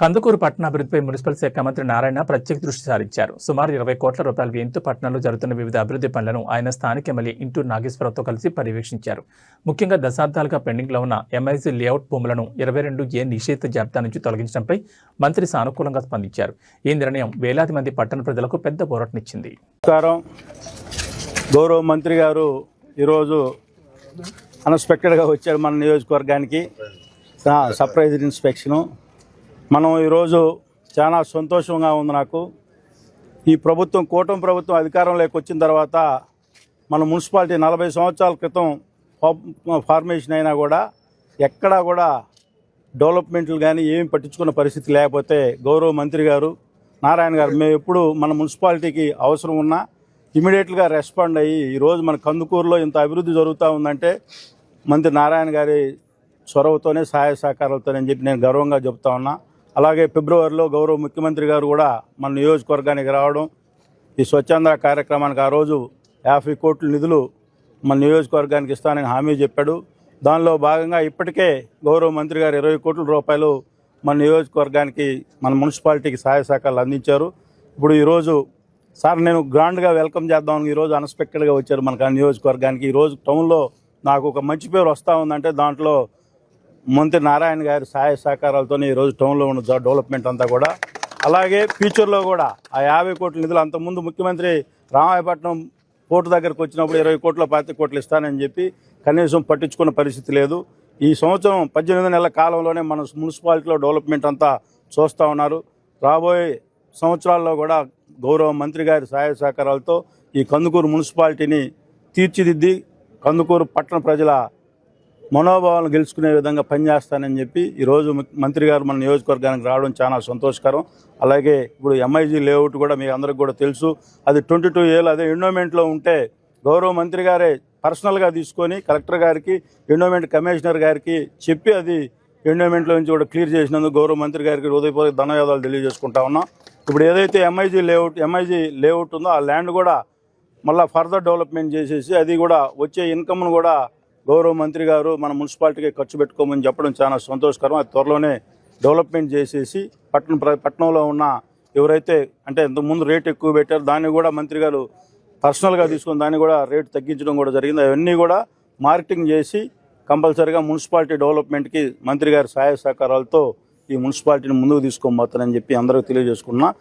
Kandukur పట్టణాభివృద్ధిపై municipal శాఖ మంత్రి నారాయణ ప్రత్యేక దృష్టి సారించారు. సుమారు 20 కోట్ల రూపాయల వ్యయంతో పట్టణంలో జరుగుతున్న వివిధ అభివృద్ధి పనులను ఆయన స్థానిక ఎమ్మెల్యే ఇంటూరు నాగేశ్వరరావుతో కలిసి పర్యవేక్షించారు. ముఖ్యంగా దశాబ్దాలుగా పెండింగ్లో ఉన్న ఎంఐజీ లేఅవుట్ భూములను 22A నిషేధిత జాబితా నుంచి తొలగించడంపై మంత్రి సానుకూలంగా స్పందించారు. ఈ నిర్ణయం వేలాది మంది పట్టణ ప్రజలకు పెద్ద ఊరటనిచ్చింది. గౌరవ మంత్రి గారు ఈరోజు అన్ఎక్స్పెక్టెడ్గా వచ్చారు మన నియోజకవర్గానికి. సర్ప్రైజ్ ఇన్స్పెక్షను మనం ఈరోజు చాలా సంతోషంగా ఉంది నాకు. ఈ ప్రభుత్వం కూటమి ప్రభుత్వం అధికారంలోకి వచ్చిన తర్వాత మన మున్సిపాలిటీ 40 సంవత్సరాల క్రితం ఫార్మేషన్ అయినా కూడా ఎక్కడా కూడా డెవలప్మెంట్లు కానీ ఏమి పట్టించుకున్న పరిస్థితి లేకపోతే గౌరవ మంత్రి గారు నారాయణ గారు మేము ఎప్పుడు మన మున్సిపాలిటీకి అవసరం ఉన్నా ఇమీడియట్గా రెస్పాండ్ అయ్యి ఈరోజు మన కందుకూరులో ఇంత అభివృద్ధి జరుగుతూ ఉందంటే మంత్రి నారాయణ గారి చొరవతోనే సహాయ సహకారాలతోనే అని చెప్పి నేను గర్వంగా చెప్తా ఉన్నా. అలాగే ఫిబ్రవరిలో గౌరవ ముఖ్యమంత్రి గారు కూడా మన నియోజకవర్గానికి రావడం, ఈ స్వచ్ఛంద కార్యక్రమానికి ఆ రోజు 50 కోట్ల నిధులు మన నియోజకవర్గానికి ఇస్తానని హామీ చెప్పాడు. దానిలో భాగంగా ఇప్పటికే గౌరవ మంత్రి గారు 20 కోట్ల రూపాయలు మన నియోజకవర్గానికి మన మున్సిపాలిటీకి సహాయ సహకారాలు అందించారు. ఇప్పుడు ఈరోజు సార్ నేను గ్రాండ్గా వెల్కమ్ చేద్దామని ఈరోజు అన్ఎక్స్పెక్టెడ్గా వచ్చారు మనకు ఆ నియోజకవర్గానికి. ఈరోజు టౌన్లో నాకు ఒక మంచి పేరు వస్తూ ఉందంటే దాంట్లో మంత్రి నారాయణ గారి సహాయ సహకారాలతోనే ఈరోజు టౌన్లో ఉన్న డెవలప్మెంట్ అంతా కూడా. అలాగే ఫ్యూచర్లో కూడా ఆ 50 కోట్ల నిధులు అంతకుముందు ముఖ్యమంత్రి రామాయపట్నం పోర్టు దగ్గరకు వచ్చినప్పుడు 20 కోట్ల 25 కోట్లు ఇస్తానని చెప్పి కనీసం పట్టించుకున్న పరిస్థితి లేదు. ఈ సంవత్సరం 18 నెలల కాలంలోనే మన మున్సిపాలిటీలో డెవలప్మెంట్ అంతా చూస్తూ ఉన్నారు. రాబోయే సంవత్సరాల్లో కూడా గౌరవ మంత్రి గారి సహాయ సహకారాలతో ఈ కందుకూరు మున్సిపాలిటీని తీర్చిదిద్ది కందుకూరు పట్టణ ప్రజల మనోభావాలను గెలుచుకునే విధంగా పనిచేస్తానని చెప్పి ఈరోజు మంత్రి గారు మన నియోజకవర్గానికి రావడం చాలా సంతోషకరం. అలాగే ఇప్పుడు ఎంఐజీ లేఅవుట్ కూడా మీ అందరికి కూడా తెలుసు, అది 22A అదే ఎండోమెంట్లో ఉంటే గౌరవ మంత్రి గారే పర్సనల్గా తీసుకొని కలెక్టర్ గారికి ఎండోమెంట్ కమిషనర్ గారికి చెప్పి అది ఎండోమెంట్లో నుంచి కూడా క్లియర్ చేసినందుకు గౌరవ మంత్రి గారికి హృదయపూర్వక ధన్యవాదాలు తెలియజేసుకుంటా ఉన్నాం. ఇప్పుడు ఏదైతే ఎంఐజీ లేఅవుట్ ఉందో ఆ ల్యాండ్ కూడా మళ్ళీ ఫర్దర్ డెవలప్మెంట్ చేసేసి అది కూడా వచ్చే ఇన్కమ్ను కూడా గౌరవ మంత్రి గారు మన మున్సిపాలిటీకి ఖర్చు పెట్టుకోమని చెప్పడం చాలా సంతోషకరం. అది త్వరలోనే డెవలప్మెంట్ చేసేసి పట్టణంలో ఉన్న ఎవరైతే అంటే ఇంతకుముందు రేట్ ఎక్కువ పెట్టారు దాన్ని కూడా మంత్రి గారు పర్సనల్గా తీసుకుని దాన్ని కూడా రేటు తగ్గించడం కూడా జరిగింది. అవన్నీ కూడా మార్కెటింగ్ చేసి కంపల్సరీగా మున్సిపాలిటీ డెవలప్మెంట్కి మంత్రి గారి సహాయ సహకారాలతో ఈ మున్సిపాలిటీని ముందుకు తీసుకోబోతానని చెప్పి అందరికీ తెలియజేసుకున్నా.